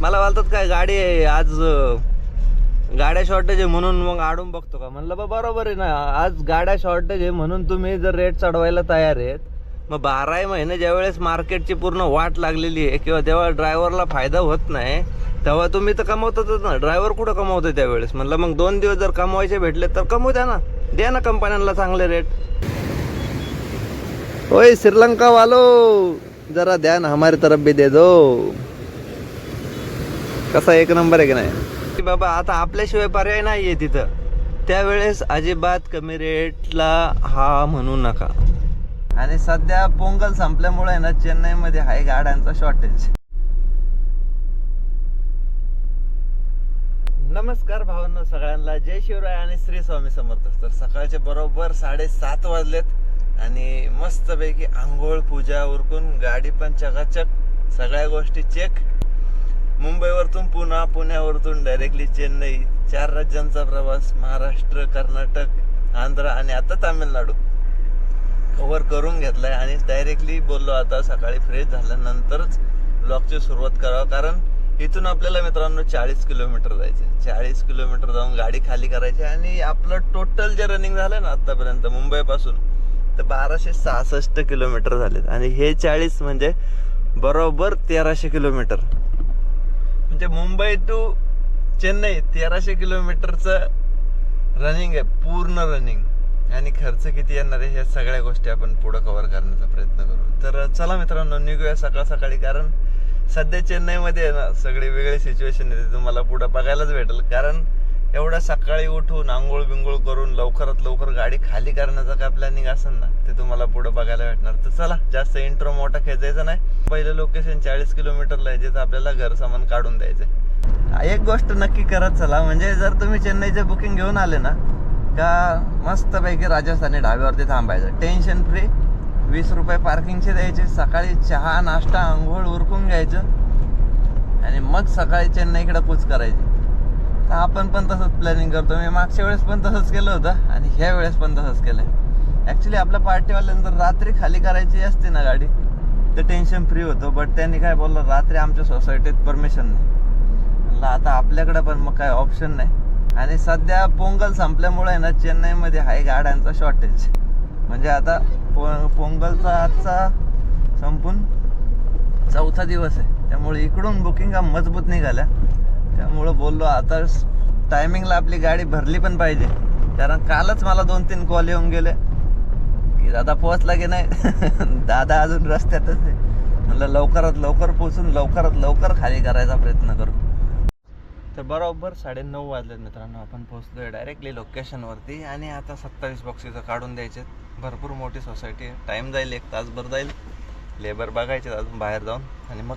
मला बोलतात काय गाडी आहे आज गाड्या शॉर्टेज आहे म्हणून मग आडून बघतो का. म्हणलं बरोबर आहे ना, आज गाड्या शॉर्टेज आहे म्हणून तुम्ही जर रेट चढवायला तयार आहेत, मग 12 महिने ज्यावेळेस मार्केटची पूर्ण वाट लागलेली आहे किंवा तेव्हा ड्रायव्हरला फायदा होत नाही, तेव्हा तुम्ही तर कमवतातच ना. ड्रायव्हर कुठं कमवतोय त्यावेळेस. म्हणलं मग 2 दिवस जर कमवायचे भेटले तर कमवू द्या ना, द्या ना कंपन्यांना चांगले रेट. ओए श्रीलंका वालो जरा ध्यान हमारी तरफ भी दे दो. कसा एक नंबर आहे की नाही बाबा. आता आपल्याशिवाय पर्याय नाहीये तिथं. त्यावेळेस अजिबात कमी रेटला हा म्हणू नका. आणि सध्या पोंगल संपल्यामुळे ना चेन्नईमध्ये आहे गाड्यांचा शॉर्टेज. नमस्कार भावांनो सगळ्यांना, जय शिवराय आणि श्री स्वामी समर्थ. तर सकाळचे बरोबर 7:30 वाजलेत आणि मस्तपैकी आंघोळ पूजा उरकून गाडी पण चकाचक, सगळ्या गोष्टी चेक. मुंबईवरतून पुणा, पुण्यावरतून डायरेक्टली चेन्नई, 4 राज्यांचा प्रवास, महाराष्ट्र, कर्नाटक, आंध्र आणि आता तामिळनाडू कव्हर करून घेतलाय. आणि डायरेक्टली बोललो आता सकाळी फ्रेश झाल्यानंतरच ब्लॉगची सुरुवात करावं. कारण इथून आपल्याला मित्रांनो 40 किलोमीटर जायचं. 40 किलोमीटर जाऊन गाडी खाली करायची आणि आपलं टोटल जे रनिंग झालं ना आतापर्यंत मुंबईपासून तर 1266 किलोमीटर झालेत. आणि हे 40 म्हणजे बरोबर 1300 किलोमीटर. म्हणजे मुंबई टू चेन्नई 1300 किलोमीटरचं रनिंग आहे, पूर्ण रनिंग. आणि खर्च किती येणार आहे हे सगळ्या गोष्टी आपण पुढं कव्हर करण्याचा प्रयत्न करू. तर चला मित्रांनो निघूया सकाळ सकाळी. कारण सध्या चेन्नईमध्ये आहे ना सगळी वेगळी सिच्युएशन आहे, तुम्हाला पुढं बघायलाच भेटेल. कारण एवढ्या सकाळी उठून आंघोळ बिंघोळ करून लवकरात लवकर गाडी खाली करण्याचं काय प्लॅनिंग असेल ना ते तुम्हाला पुढं बघायला भेटणार. तर चला जास्त इंट्रो मोठा खेचायचा नाही. पहिलं लोकेशन 40 किलोमीटरला आहे जिथं आपल्याला घर सामान काढून द्यायचंय. एक गोष्ट नक्की करत चला, म्हणजे जर तुम्ही चेन्नईचे बुकिंग घेऊन आले ना का मस्तपैकी राजस्थानी ढाब्यावरती थांबायचं, टेन्शन फ्री. 20 रुपये पार्किंगचे द्यायचे. सकाळी चहा नाश्ता आंघोळ उरकून घ्यायचं आणि मग सकाळी चेन्नईकडे कूच करायची. तर आपण पण तसंच प्लॅनिंग करतो. मी मागच्या वेळेस पण तसंच केलं होतं आणि ह्या वेळेस पण तसंच केलंय. ॲक्च्युली आपल्या पार्टीवाल्यांतर रात्री खाली करायची असते ना गाडी तर टेन्शन फ्री होतं. बट त्यांनी काय बोललं, रात्री आमच्या सोसायटीत परमिशन नाही. म्हणलं आता आपल्याकडे पण मग काय ऑप्शन नाही. आणि सध्या पोंगल संपल्यामुळे ना चेन्नईमध्ये आहे गाड्यांचा शॉर्टेज. म्हणजे आता पोंगलचा आजचा संपून 4था दिवस आहे, त्यामुळे इकडून बुकिंगा मजबूत निघाल्या. त्यामुळं बोललो आता टायमिंगला आपली गाडी भरली पण पाहिजे. कारण कालच मला 2-3 कॉल येऊन गेले की दादा पोहोचला की नाही. दादा अजून रस्त्यातच आहे. म्हणलं लवकरात लवकर पोहोचून लवकरात लवकर खाली करायचा प्रयत्न करू. तर बरोबर 9:30 वाजलेत मित्रांनो. आपण पोहोचलोय डायरेक्टली लोकेशनवरती आणि आता 27 बॉक्सीचं काढून द्यायचे. भरपूर मोठी सोसायटी आहे. टाईम जाईल, 1 तासभर जाईल. लेबर बघायचे अजून बाहेर जाऊन आणि मग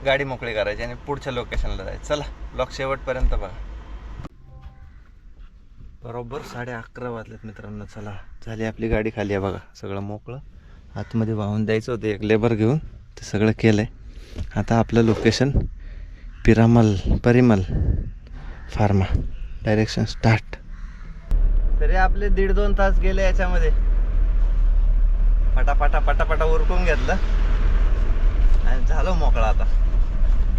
गाडी मोकळी करायची आणि पुढच्या लोकेशनला जायचं. चला ब्लॉग शेवटपर्यंत बघा. बरोबर 11:30 वाजलेत मित्रांनो. चला झाली आपली गाडी खाली आहे बघा. सगळं मोकळं आतमध्ये वाहून द्यायचं होतं एक लेबर घेऊन, ते सगळं केलं आहे. आता आपलं location Parimal pharma. Direction start. तरी आपले 1.5-2 तास गेले याच्यामध्ये. पटापटा उरकून घेतलं आणि झालो मोकळा आता.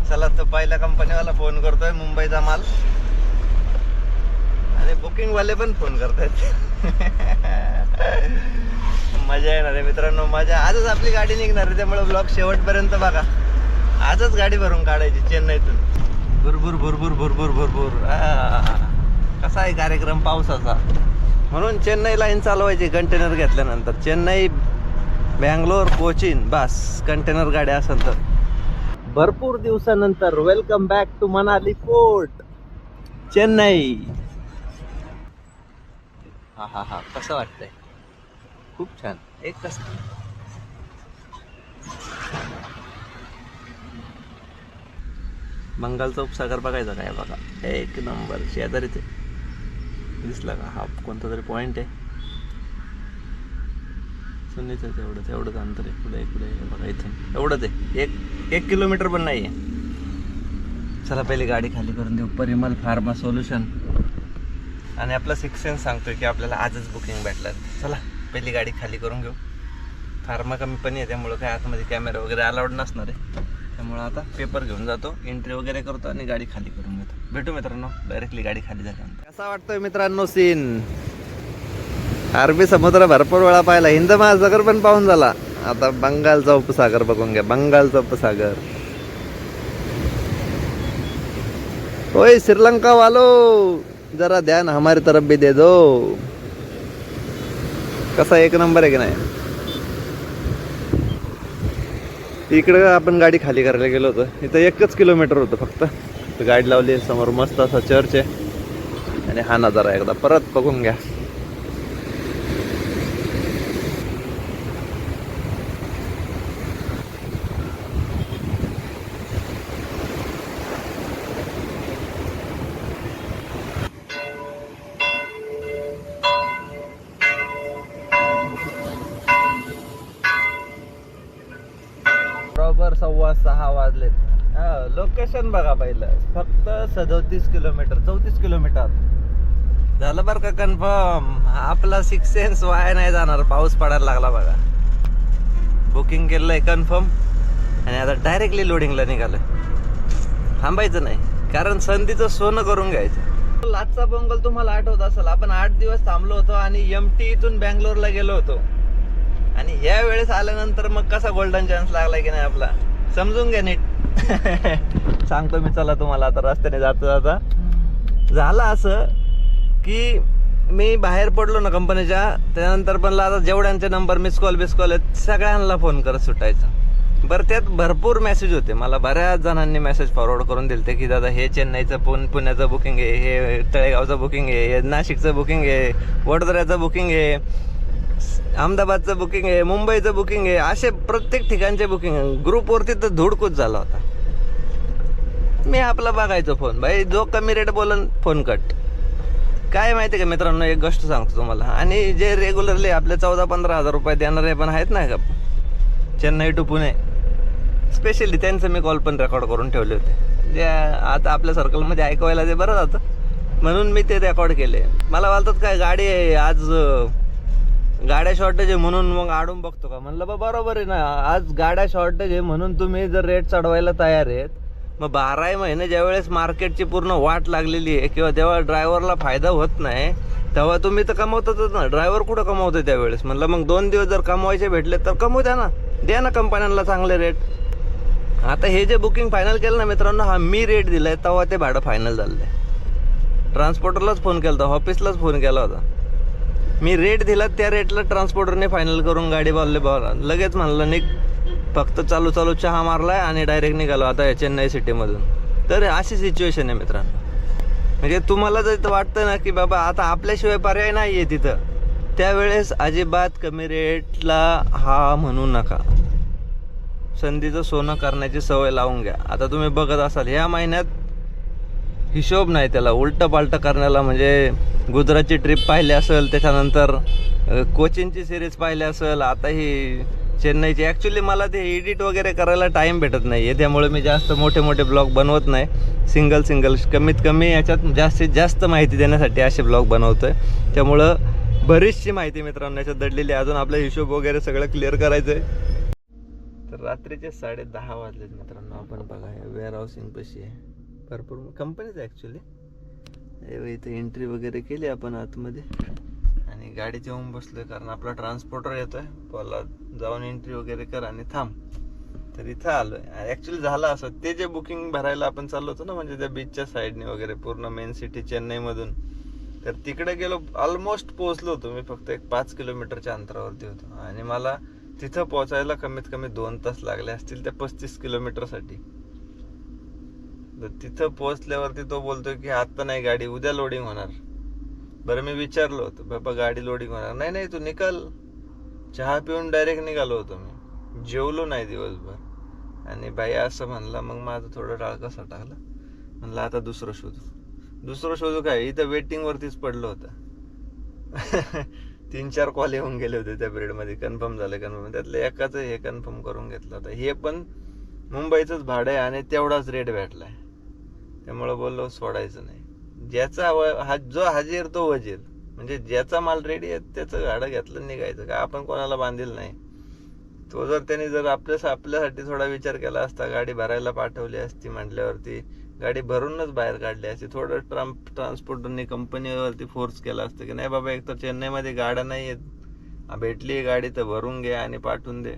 चला तर पहिल्या कंपनीवाला फोन करतोय, मुंबईचा माल. आणि बुकिंगवाले पण फोन करतायत. मजा येणार आहे मित्रांनो, मजा. आजच आपली गाडी निघणार आहे, त्यामुळे ब्लॉग शेवटपर्यंत बघा. आजच गाडी भरून काढायची चेन्नईतून. भुरभुर भुरभुर भुरभुर भुरभुर. कसा आहे कार्यक्रम पावसाचा. म्हणून चेन्नई लाईन चालवायची कंटेनर घेतल्यानंतर. चेन्नई, बँगलोर, कोचीन, बस कंटेनर गाड्या असेल तर. भरपूर दिवसानंतर welcome back to Manali fort, Chennai. हा कसं वाटतंय? खूप छान. एक कसं बंगालचा उपसागर बघायचा काय बघा. एक नंबर. शेजारी ते दिसला का हा कोणता तरी पॉइंट आहे. सुनीचं तेवढंच अंतर आहे. पुढे बघा इथून एवढंच आहे. एक किलोमीटर पण नाही आहे. चला पहिली गाडी खाली करून देऊ. Parimal pharma solution. आणि आपला 6 सेन्स सांगतोय की आपल्याला आजच बुकिंग भेटलं. चला पहिली गाडी खाली करून घेऊ. फार्मा कंपनी आहे त्यामुळं काय आतमध्ये कॅमेरा वगैरे अलाउड नसणार आहे. त्यामुळे आता पेपर घेऊन जातो, एंट्री वगैरे करतो आणि गाडी खाली करून घेतो. भेटू मित्रांनो डायरेक्टली गाडी खाली झाल्यानंतर. कसा वाटतोय मित्रांनो सीन? अरबी समुद्र भरपूर वेळा पाहिला, हिंद महासागर पण पाहून झाला. आता बंगालचा उपसागर बघून घ्या, बंगालचा उपसागर. ओए श्रीलंका वालो, जरा ध्यान हमारी तरफ भी दे दो. कसा एक नंबर आहे की नाही. इकडे आपण गाडी खाली करायला गेलो होतो, इथं 1 किलोमीटर होतं फक्त. गाडी लावली, समोर मस्त असा चर्च आहे आणि हा नजारा एकदा परत बघून घ्या. बरोबर 6:15 वाजलेत. लोकेशन बघा पहिलं, फक्त 37 किलोमीटर, 34 किलोमीटर झालं बरं का कन्फर्म. आपला 6 सेन्स वाया नाही जाणार. पाऊस पडायला लागला बघा. बुकिंग केलंय कन्फर्म आणि आता डायरेक्टली लोडिंगला निघालोय. थांबायचं नाही, कारण संधीचं सोनं करून घ्यायचं. लाचचा पोंगल तुम्हाला आठवत असेल, आपण 8 दिवस थांबलो होतो आणि MT इथून बँगलोरला गेलो होतो. आणि ह्या वेळेस आल्यानंतर मग कसा गोल्डन चान्स लागलाय की नाही आपला, समजून घ्या नीट. सांगतो मी, चला तुम्हाला. आता रस्त्याने जाता जाता झालं असं की मी बाहेर पडलो ना कंपनीच्या, त्यानंतर पण आता जेवढ्यांचे नंबर मिस कॉल आहेत सगळ्यांना फोन करत सुटायचं. बरं त्यात भरपूर मेसेज होते, मला बऱ्याच जणांनी मेसेज फॉरवर्ड करून दिले की दादा हे चेन्नईचं पुण्याचं बुकिंग आहे, हे तळेगावचं बुकिंग आहे, हे नाशिकचं बुकिंग आहे, वडोदऱ्याचं बुकिंग आहे, अहमदाबादचं बुकिंग आहे, मुंबईचं बुकिंग आहे. असे प्रत्येक ठिकाणचे बुकिंग आहे. ग्रुपवरती तर धुडकूच झाला होता. मी आपला बघायचो फोन, भाई जो कमी रेट बोलन फोन कट. काय माहिती का मित्रांनो, एक गोष्ट सांगतो तुम्हाला. आणि जे रेग्युलरली आपले 14-15 हजार रुपये देणारे पण आहेत ना का, चेन्नई टू पुणे स्पेशली, त्यांचं मी कॉल पण रेकॉर्ड करून ठेवले होते. जे आता आपल्या सर्कलमध्ये ऐकवायला ते बरं जातं, म्हणून मी ते रेकॉर्ड केले. मला बोलतात काय गाडी आहे आज, गाड्या शॉर्टेज आहे म्हणून मग आडून बघतो का. म्हणलं बरोबर आहे ना, आज गाड्या शॉर्टेज आहे म्हणून तुम्ही जर रेट चढवायला तयार आहेत, मग 12 महिने ज्यावेळेस मार्केटची पूर्ण वाट लागलेली आहे किंवा जेव्हा ड्रायव्हरला फायदा होत नाही, तेव्हा तुम्ही तर कमवतातच ना. ड्रायव्हर कुठं कमवतोय त्यावेळेस. म्हणलं मग 2 दिवस जर कमवायचे भेटले तर कमवू द्या ना कंपन्यांना चांगले रेट. आता हे जे बुकिंग फायनल केलं ना मित्रांनो, हा मी रेट दिलाय तेव्हा ते भाडं फायनल झालं आहे. ट्रान्सपोर्टरलाच फोन केला होता, ऑफिसलाच फोन केला होता. मी रेट दिला त्या रेटला ट्रान्सपोर्टरने फायनल करून गाडी बोलले लगेच म्हणलं निघ. फक्त चालू चहा मारलाय आणि डायरेक्ट निघालो आता चेन्नई सिटीमधून. तर अशी सिच्युएशन आहे मित्रांनो. म्हणजे तुम्हाला जर वाटतं ना की बाबा आता आपल्याशिवाय पर्याय नाही आहे तिथं, त्यावेळेस अजिबात कमी रेटला हा म्हणू नका. संधीचं सोनं करण्याची सवय लावून घ्या. आता तुम्ही बघत असाल ह्या महिन्यात हिशोब नाही त्याला, उलटं पालटं करण्याला. म्हणजे गुजरातची ट्रिप पाहिली असेल, त्याच्यानंतर कोचिनची सिरीज पाहिली असेल, आता ही चेन्नईची. ॲक्च्युली मला ते एडिट वगैरे करायला टाईम भेटत नाही आहे, त्यामुळे मी जास्त मोठे ब्लॉग बनवत नाही. सिंगल कमीत कमी याच्यात जास्तीत जास्त माहिती देण्यासाठी असे ब्लॉग बनवतो आहे. त्यामुळं बरीचशी माहिती मित्रांनो याच्यात दडलेली आहे. अजून आपला हिशोब वगैरे सगळं क्लिअर करायचं आहे. तर रात्रीचे 10:30 वाजलेत मित्रांनो. आपण बघा वेअर हाऊसिंग कशी आहे, भरपूर कंपनीच आहे ॲक्च्युली. इथं एंट्री वगैरे केली आपण आतमध्ये आणि गाडीत येऊन बसलोय, कारण आपला ट्रान्सपोर्टर येतोय. बोला जाऊन एंट्री वगैरे कर आणि थांब. तर इथं आलोय. ॲक्च्युली झालं असं, ते जे बुकिंग भरायला आपण चाललो होतो ना, म्हणजे त्या बीचच्या साईडने वगैरे पूर्ण मेन सिटी चेन्नईमधून, तर तिकडे गेलो. ऑलमोस्ट पोहोचलो होतो मी, फक्त एक 5 किलोमीटरच्या अंतरावरती होतो. आणि मला तिथं पोहोचायला कमीत कमी 2 तास लागले असतील त्या 35 किलोमीटरसाठी. तर तिथं पोहोचल्यावरती तो बोलतोय की आता नाही गाडी, उद्या लोडिंग होणार. बरं मी विचारलो होतं, बाबा गाडी लोडिंग होणार नाही, तू निकाल. चहा पिऊन डायरेक्ट निघालो होतो मी, जेवलो नाही दिवसभर. आणि बाई असं म्हणला, मग माझं थोडं टाळकं टाकलं. म्हणलं आता दुसरं शोधू काय, इथं वेटिंगवरतीच पडलं होतं. 3-4 कॉल येऊन गेले होते त्या पिरियडमध्ये. कन्फर्म झालं. त्यातलं एकाच हे कन्फर्म करून घेतलं होतं. हे पण मुंबईचंच भाडं आहे आणि तेवढाच रेट भेटलाय. त्यामुळं बोललो सोडायचं नाही. ज्याचा जो हजीर तो वजीर. म्हणजे ज्याचा माल रेडी आहे त्याचं गाडं घेतलं निघायचं. का आपण कोणाला बांधील नाही. तो जर त्यांनी जर आपल्यासाठी थोडा विचार केला असता, गाडी भरायला पाठवली असती म्हटल्यावरती गाडी भरूनच बाहेर काढली असती. थोडं ट्रान्सपोर्टरनी कंपनीवरती फोर्स केला असतं की नाही बाबा, एक तर चेन्नईमध्ये गाड्या नाही आहेत, भेटली गाडी तर भरून घे आणि पाठवून दे.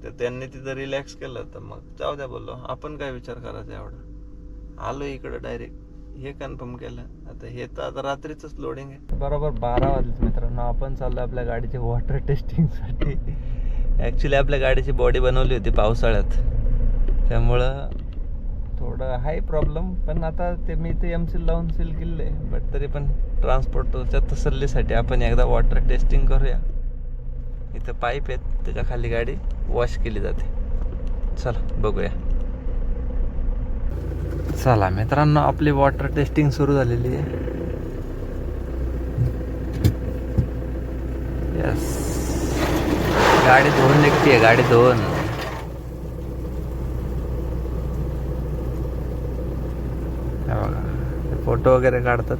तर त्यांनी तिथं रिलॅक्स केलं. तर मग जाऊ द्या बोललो, आपण काय विचार करायचा एवढा. आलो इकडं डायरेक्ट हे कन्फर्म केलं. आता हे तर आता रात्रीच लोडिंग आहे. बरोबर 12 वाजले मित्रांनो, आपण चाललो आपल्या गाडीची वॉटर टेस्टिंगसाठी. ॲक्च्युली आपल्या गाडीची बॉडी बनवली होती पावसाळ्यात, त्यामुळं थोडं हाय प्रॉब्लेम. पण आता ते मी ते एमसील लावून सील केले, बट तरी पण ट्रान्सपोर्टच्या तसल्लीसाठी आपण एकदा वॉटर टेस्टिंग करूया. इथं पाईप आहेत, त्याच्या खाली गाडी वॉश केली जाते. चला बघूया. चला मित्रांनो, आपली वॉटर टेस्टिंग सुरू झालेली आहे. यस, गाडी धुवून निघते, गाडी धुवून. बघा फोटो वगैरे काढतात.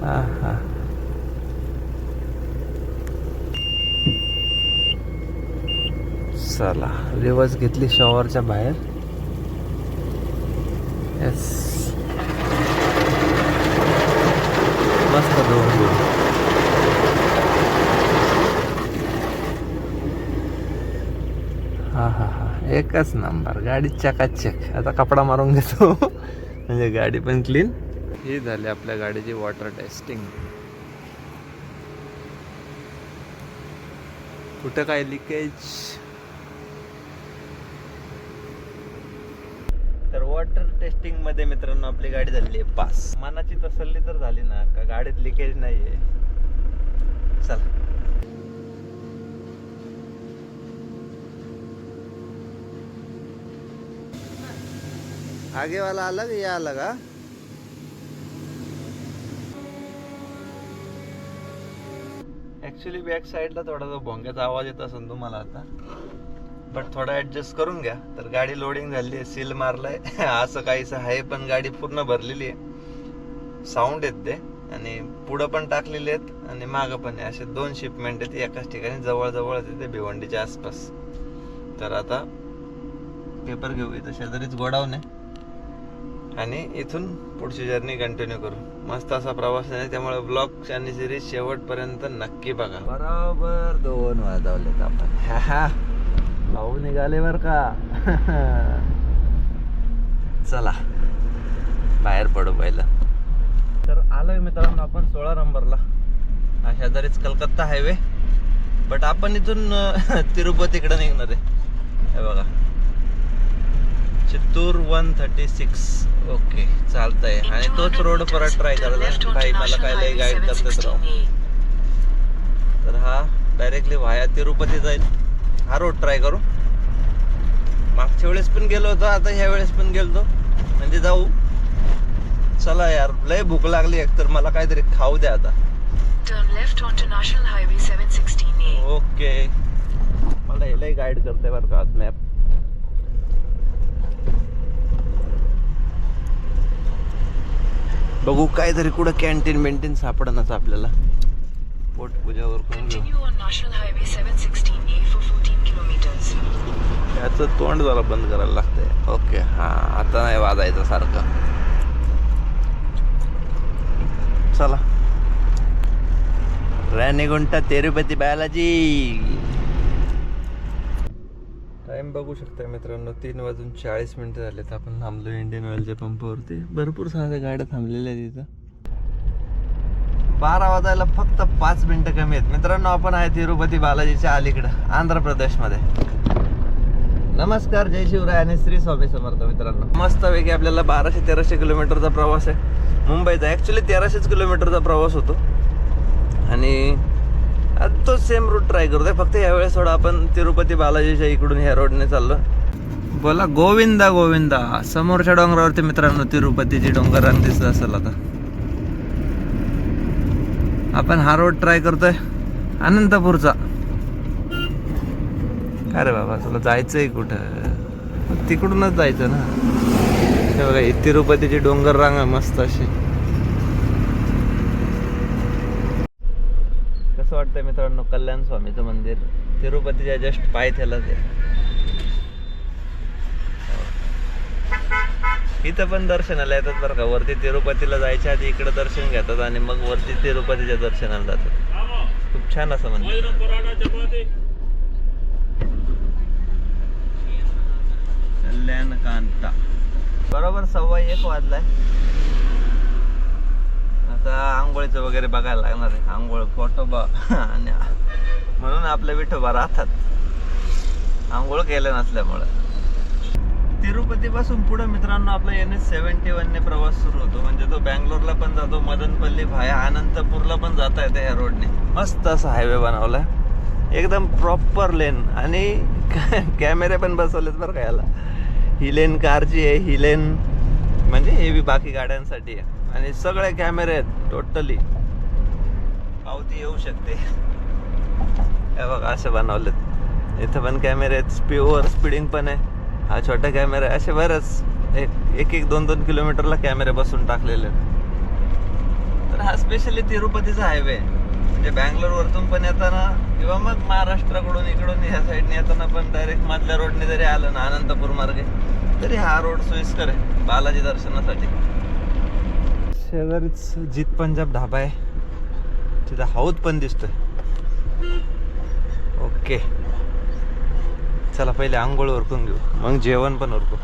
हा चला, रिवर्स घेतली शॉवरच्या बाहेर. येस, मस्त धुवून घेऊ. हा एकच नंबर, गाडी चकाचक. आता कपडा मारून घेतो म्हणजे गाडी पण क्लीन. ही झाली आपल्या गाडीची वॉटर टेस्टिंग. कुठं काय लिकेज. तर वॉटर टेस्टिंग मध्ये मित्रांनो आपली गाडी झालेली आहे पास. मनाची तसल्ली तर झाली ना, का गाडीत लिकेज नाहीये. चला, आगे वाला अलग या अलग. ऍक्च्युली बॅक साईडला थोडासा भोंग्याचा आवाज येत असेल तुम्हाला आता, बट थोडा ऍडजस्ट करून घ्या. तर गाडी लोडिंग झाली आहे, सील मारलाय असं काहीच आहे, पण गाडी पूर्ण भरलेली आहे. साऊंड येत ते, आणि पुढं पण टाकलेले आहेत आणि मागं पण आहे. असे 2 शिपमेंट आहेत एकाच ठिकाणी, जवळजवळ तिथे भिवंडीच्या आसपास. तर आता पेपर घेऊ. इथं शेजारीच गोडाऊन आहे आणि इथून पुढची जर्नी कंटिन्यू करू. मस्त असा प्रवास आहे, त्यामुळे ब्लॉग आणि सिरीज शेवटपर्यंत नक्की बघा. बरोबर 2 वाजवलेत आपण. भाऊ निघाले बर का. चला बाहेर पडू पहिलं. तर आलोय मित्रांनो आपण 16 नंबरला. हा शेजारीच कलकत्ता हायवे, बट आपण इथून तिरुपतीकडे निघणार आहे. हे बघा, चित्तूर 136. ओके, चालतंय. आणि तोच रोड परत ट्राय करायला. काही मला काय लय गाईड करतात राव. तर हा डायरेक्टली व्हाया तिरुपती जाईल. हा रोड ट्राय करू. मागच्या वेळेस पण गेलो होतो, आता ह्या वेळेस पण गेलो, म्हणजे जाऊ. चला यार, लय भूक लागली एकतर, मला काहीतरी खाऊ द्या आता. ओके, मला हे लय गाईड करते बरं का मॅप. बघू काहीतरी कुठं कॅन्टीन बेंटीन सापडणच आपल्याला. पोट पूजावर करून घेऊ. याचं तोंड जरा बंद करायला लागतंय. ओके, हा आता नाही वाजायचं सारखं. चला, रेणीगुंटा तिरुपती बालाजी. टाइम बघू शकता मित्रांनो, 3:40 झालेत. आपण थांबलो इंडियन ऑइलच्या पंपावरती. भरपूर साऱ्या गाड्या थांबलेल्या आहेत तिथं. 12 वाजायला फक्त 5 मिनिटं कमी आहेत मित्रांनो. आपण आहे तिरुपती बालाजीच्या अलीकडं, आंध्र प्रदेशमध्ये. नमस्कार, जय शिवराय आणि श्री स्वामी समर्थ मित्रांनो. मस्तपैकी आपल्याला 1200-1300 किलोमीटरचा प्रवास आहे मुंबईचा. ॲक्च्युली 1300 किलोमीटरचा प्रवास होतो आणि आता तो सेम रूट ट्राय करतोय. फक्त यावेळेस थोडा आपण तिरुपती बालाजीच्या इकडून ह्या रोडने चाललो. बोला गोविंदा गोविंदा. समोरच्या डोंगरावरती मित्रांनो तिरुपतीची डोंगररांग दिसत असेल. आता आपण हा रोड ट्राय करतोय अनंतपूरचा. अरे बाबा, तुला जायचंय कुठं? तिकडूनच जायचं ना. हे बघा, ही तिरुपतीची डोंगर रांग आहे मस्त अशी. इथे मित्रांनो कल्याण स्वामीचं मंदिर, तिरुपतीच्या जस्ट पायथ्यालाच आहे. इथं पण दर्शनाला येतात बरं का. वरती तिरुपतीला जायच्या आधी इकडे दर्शन घेतात आणि मग वरती तिरुपतीच्या दर्शनाला जातात. खूप छान असं मंदिर. कल्याण कांता. बरोबर 1:15 वाजलाय. आता आंघोळीचं वगैरे बघायला लागणार आहे. आंघोळ पोटोबा आणि म्हणून आपल्या विठोबा राहतात आंघोळ केलं नसल्यामुळं. तिरुपती पासून पुढे मित्रांनो आपला NH71 ने प्रवास सुरू होतो. म्हणजे तो बँगलोरला पण जातो, मदनपल्ली व्हाया अनंतपूरला पण जाता येते ह्या रोडने. मस्त असा हायवे बनवला, एकदम प्रॉपर लेन आणि कॅमेरे पण बसवलेत बरं का याला. ही लेन कारची आहे, ही लेन म्हणजे हे बी बाकी गाड्यांसाठी आहे. आणि सगळे कॅमेरे आहेत टोटली, पावती येऊ शकते. हे बघा असे बनवलेत. इथं पण कॅमेरे आहेत, ओव्हर स्पीडिंग पण आहे. हा छोटा कॅमेरा आहे. असे बरंच एक 2-2 किलोमीटरला कॅमेरे बसून टाकलेले आहेत. तर हा स्पेशली तिरुपतीचा हायवे आहे. म्हणजे बँगलोर वरतून पण येताना किंवा मग महाराष्ट्राकडून इकडून ह्या साईडने येताना पण डायरेक्ट मधल्या रोडने जरी आलं ना अनंतपूर मार्गे, तरी हा रोड सोयीस्कर आहे बालाजी दर्शनासाठी. शेजारीच जीत पंजाब ढाबा आहे, तिथं हौद पण दिसतोय. ओके चला पहिले आंघोळ उरकून घेऊ, मग जेवण पण उरकू.